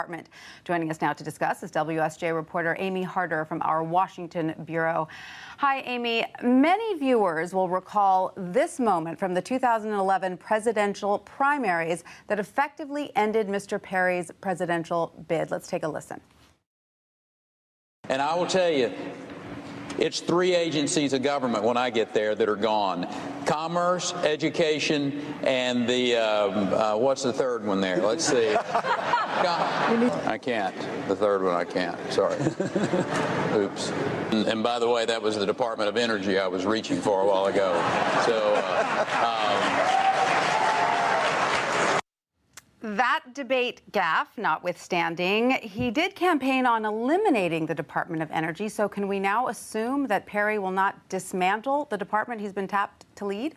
Department. Joining us now to discuss is WSJ reporter Amy Harder from our Washington bureau. Hi, Amy. Many viewers will recall this moment from the 2011 presidential primaries that effectively ended Mr. Perry's presidential bid. Let's take a listen. And I will tell you, it's three agencies of government when I get there that are gone. Commerce, education, and the, what's the third one there? Let's see. I can't. The third one I can't. Sorry. Oops. And by the way, that was the Department of Energy I was reaching for a while ago. So, that debate gaffe notwithstanding, he did campaign on eliminating the Department of Energy. So can we now assume that Perry will not dismantle the department he's been tapped to lead?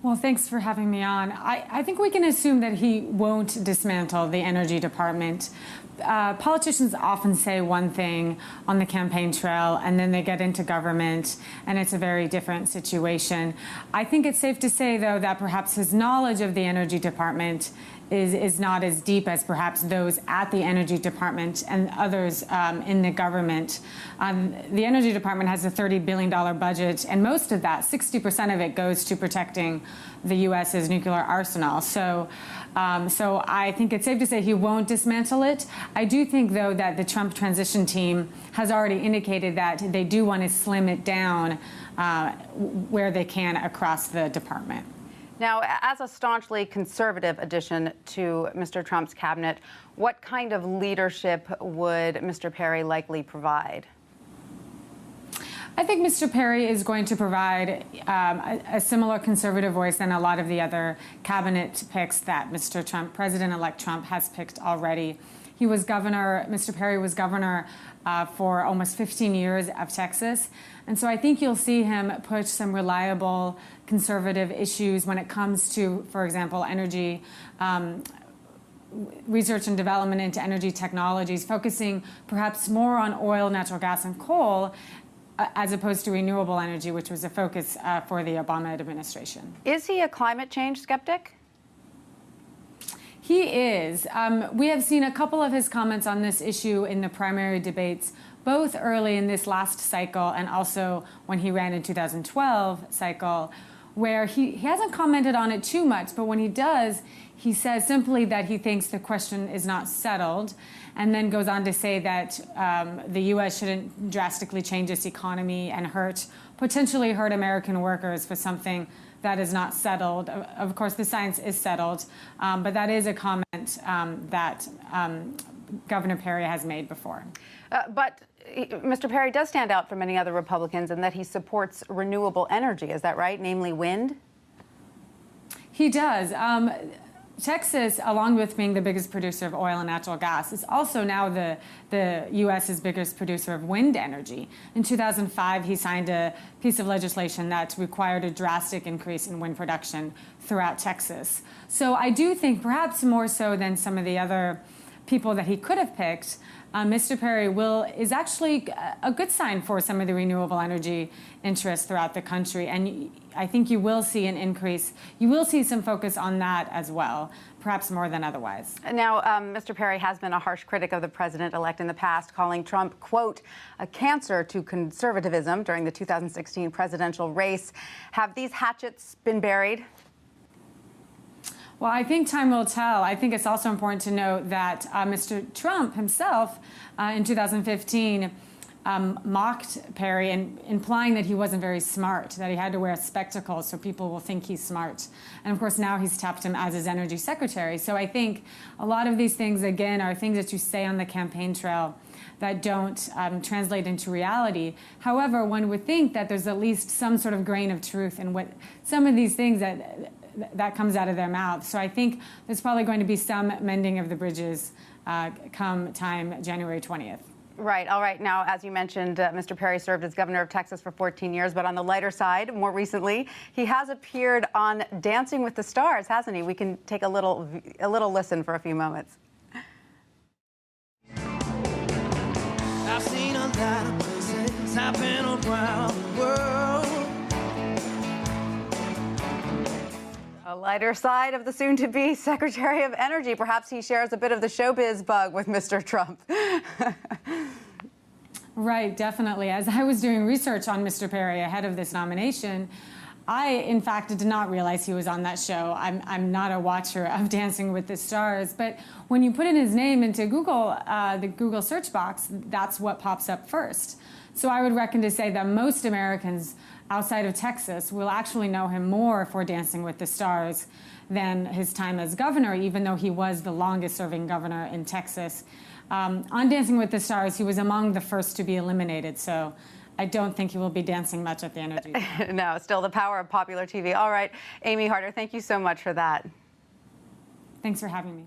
Well, thanks for having me on. I think we can assume that he won't dismantle the Energy Department. Politicians often say one thing on the campaign trail and then they get into government and it's a very different situation. I think it's safe to say, though, that perhaps his knowledge of the Energy Department is not as deep as perhaps those at the Energy Department and others in the government. The Energy Department has a $30 billion budget, and most of that, 60% of it, goes to protecting the U.S.'s nuclear arsenal. So I think it's safe to say he won't dismantle it. I do think, though, that the Trump transition team has already indicated that they do want to slim it down where they can across the department. Now, as a staunchly conservative addition to Mr. Trump's cabinet, what kind of leadership would Mr. Perry likely provide? I think Mr. Perry is going to provide a similar conservative voice than a lot of the other cabinet picks that Mr. Trump, President-elect Trump, has picked already. He was governor, Mr. Perry was governor for almost 15 years of Texas. And so I think you'll see him push some reliable conservative issues when it comes to, for example, energy, research and development into energy technologies, focusing perhaps more on oil, natural gas, and coal, as opposed to renewable energy, which was a focus for the Obama administration. Is he a climate change skeptic? He is. We have seen a couple of his comments on this issue in the primary debates, both early in this last cycle and also when he ran in 2012 cycle, where he hasn't commented on it too much, but when he does, he says simply that he thinks the question is not settled, and then goes on to say that the U.S. shouldn't drastically change its economy and potentially hurt American workers for something that is not settled. Of course, the science is settled, but that is a comment that Governor Perry has made before. But Mr. Perry does stand out from many other Republicans in that he supports renewable energy. Is that right? Namely wind? He does. Texas, along with being the biggest producer of oil and natural gas, is also now the U.S.'s biggest producer of wind energy. In 2005, he signed a piece of legislation that required a drastic increase in wind production throughout Texas. So I do think, perhaps more so than some of the other people that he could have picked, Mr. Perry is actually a good sign for some of the renewable energy interests throughout the country. And I think you will see an increase. You will see some focus on that as well, perhaps more than otherwise. Now, Mr. Perry has been a harsh critic of the president-elect in the past, calling Trump, quote, a cancer to conservatism during the 2016 presidential race. Have these hatchets been buried? Well, I think time will tell. I think it's also important to note that Mr. Trump himself in 2015 mocked Perry, implying that he wasn't very smart, that he had to wear spectacles so people will think he's smart. And of course, now he's tapped him as his energy secretary. So I think a lot of these things, again, are things that you say on the campaign trail that don't translate into reality. However, one would think that there's at least some sort of grain of truth in what some of these things that comes out of their mouth. So I think there's probably going to be some mending of the bridges come time January 20th. Right. All right. Now, as you mentioned, Mr. Perry served as governor of Texas for 14 years. But on the lighter side, more recently, he has appeared on Dancing with the Stars, hasn't he? We can take a little listen for a few moments. I've seen a lot of places happen around the world. A lighter side of the soon-to-be Secretary of Energy. Perhaps he shares a bit of the showbiz bug with Mr. Trump. Right, definitely. As I was doing research on Mr. Perry ahead of this nomination, I, in fact, did not realize he was on that show. I'm not a watcher of Dancing with the Stars, but when you put in his name into Google, the Google search box, that's what pops up first. So I would reckon to say that most Americans outside of Texas will actually know him more for Dancing with the Stars than his time as governor, even though he was the longest-serving governor in Texas. On Dancing with the Stars, he was among the first to be eliminated, so I don't think he will be dancing much at the Energy. No, still the power of popular TV. All right, Amy Harder, thank you so much for that. Thanks for having me.